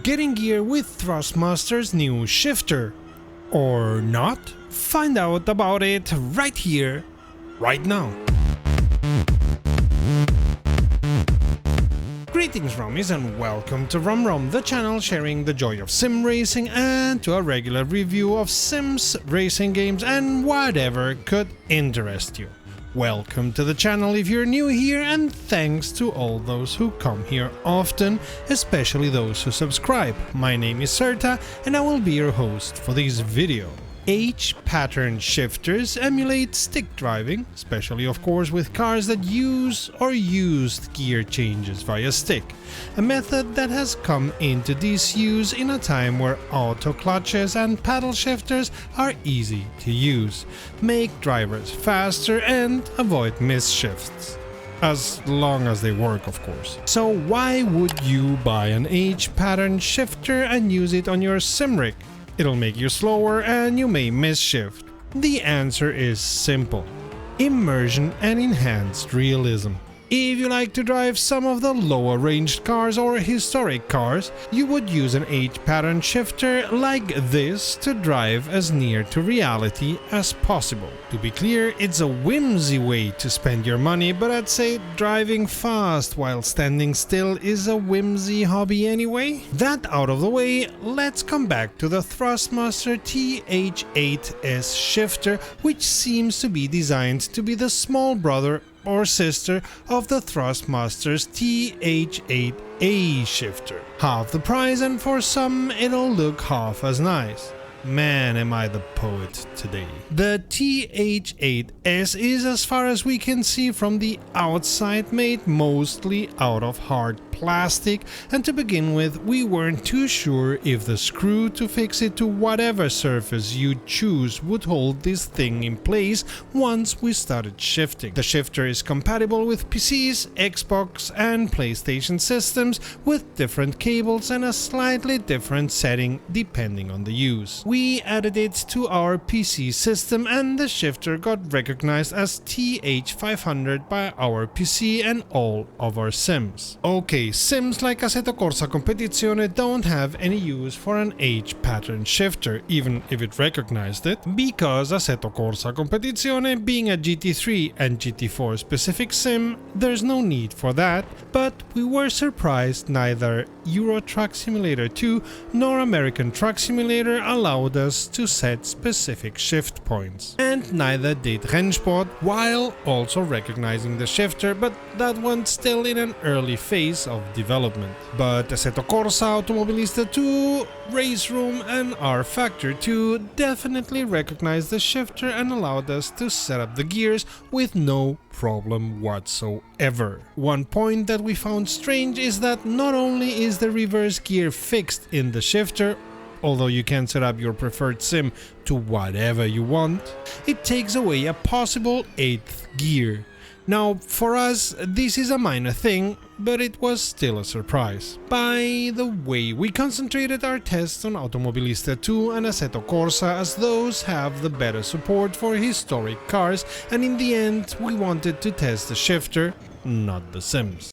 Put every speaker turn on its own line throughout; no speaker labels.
Getting gear with Thrustmaster's new shifter. Or not? Find out about it right here, right now. Greetings Rummies and welcome to Rum, the channel sharing the joy of sim racing and to a regular review of sims, racing games and whatever could interest you. Welcome to the channel if you're new here, and thanks to all those who come here often, especially those who subscribe. My name is Serta and I will be your host for this video. H-pattern shifters emulate stick driving, especially of course with cars that use or used gear changes via stick, a method that has come into disuse in a time where auto clutches and paddle shifters are easy to use, make drivers faster and avoid misshifts. As long as they work, of course. So why would you buy an H-pattern shifter and use it on your sim rig? It'll make you slower and you may misshift. The answer is simple: immersion and enhanced realism. If you like to drive some of the lower ranged cars or historic cars, you would use an H-pattern shifter like this to drive as near to reality as possible. To be clear, it's a whimsy way to spend your money, but I'd say driving fast while standing still is a whimsy hobby anyway. That out of the way, let's come back to the Thrustmaster TH8S shifter, which seems to be designed to be the small brother or sister of the Thrustmaster's TH8A shifter. Half the price, and for some it'll look half as nice. Man, am I the poet today. The TH8S is, as far as we can see from the outside, made mostly out of hard plastic, and to begin with we weren't too sure if the screw to fix it to whatever surface you choose would hold this thing in place once we started shifting. The shifter is compatible with PCs, Xbox and PlayStation systems with different cables and a slightly different setting depending on the use. We added it to our PC system and the shifter got recognized as TH500 by our PC and all of our sims. Okay, sims like Assetto Corsa Competizione don't have any use for an H-pattern shifter, even if it recognized it, because Assetto Corsa Competizione being a GT3 and GT4 specific sim, there's no need for that, but we were surprised neither Euro Truck Simulator 2 nor American Truck Simulator allowed us to set specific shift points. And neither did Rennsport, while also recognizing the shifter, but that one still in an early phase of development. But Assetto Corsa, Automobilista 2, Race Room and R Factor 2 definitely recognized the shifter and allowed us to set up the gears with no problem whatsoever. One point that we found strange is that not only is the reverse gear fixed in the shifter, although you can set up your preferred sim to whatever you want, it takes away a possible 8th gear. Now, for us, this is a minor thing, but it was still a surprise. By the way, we concentrated our tests on Automobilista 2 and Assetto Corsa as those have the better support for historic cars, and in the end we wanted to test the shifter, not the sims.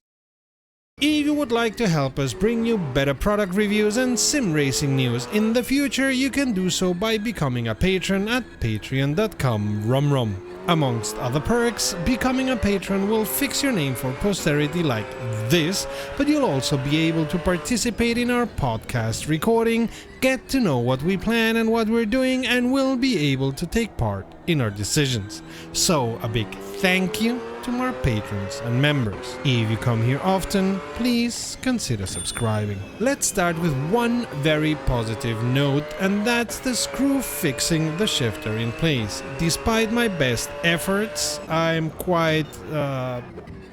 If you would like to help us bring you better product reviews and sim racing news in the future, you can do so by becoming a patron at patreon.com/rumrum. Amongst other perks, becoming a patron will fix your name for posterity like this, but you'll also be able to participate in our podcast recording, get to know what we plan and what we're doing, and will be able to take part in our decisions. So a big thank you to our patrons and members. If you come here often, please consider subscribing. Let's start with one very positive note, and that's the screw fixing the shifter in place. Despite my best efforts, I'm quite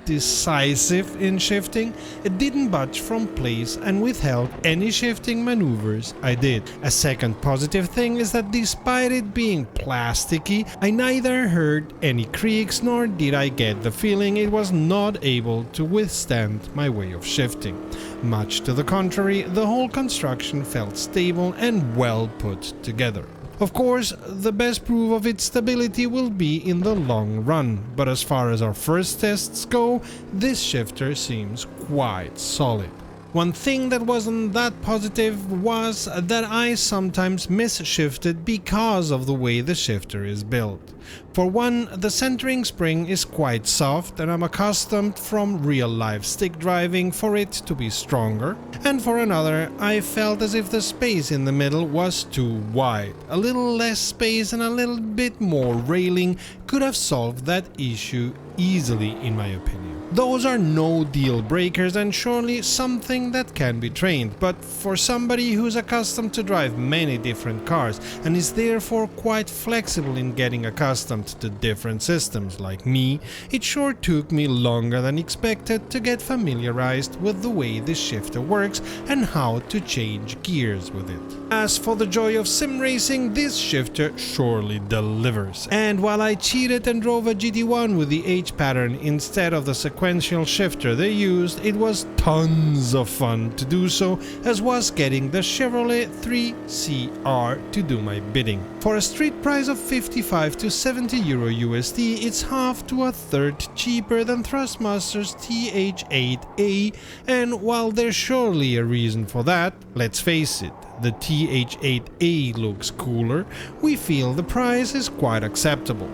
decisive in shifting. It didn't budge from place and withheld any shifting maneuvers I did. A second positive thing is that despite it being plasticky, I neither heard any creaks nor did I get the feeling it was not able to withstand my way of shifting. Much to the contrary, the whole construction felt stable and well put together. Of course, the best proof of its stability will be in the long run, but as far as our first tests go, this shifter seems quite solid. One thing that wasn't that positive was that I sometimes misshifted because of the way the shifter is built. For one, the centering spring is quite soft and I'm accustomed from real-life stick driving for it to be stronger, and for another, I felt as if the space in the middle was too wide. A little less space and a little bit more railing could have solved that issue easily, in my opinion. Those are no deal breakers and surely something that can be trained, but for somebody who's accustomed to drive many different cars and is therefore quite flexible in getting accustomed to different systems like me, it sure took me longer than expected to get familiarized with the way the shifter works and how to change gears with it. As for the joy of sim racing, this shifter surely delivers. And while I cheated and drove a GT1 with the H pattern instead of the sequential shifter they used, it was tons of fun to do so, as was getting the Chevrolet 3CR to do my bidding. For a street price of 55 to 70 euro USD, it's half to a third cheaper than Thrustmaster's TH8A, and while there's surely a reason for that, let's face it, the TH8A looks cooler, we feel the price is quite acceptable.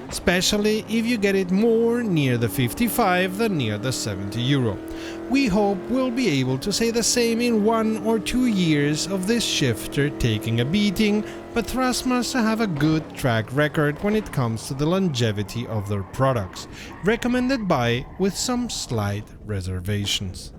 Especially if you get it more near the 55 than near the 70 euro. We hope we'll be able to say the same in 1 or 2 years of this shifter taking a beating, but Thrustmaster have a good track record when it comes to the longevity of their products, recommended by with some slight reservations.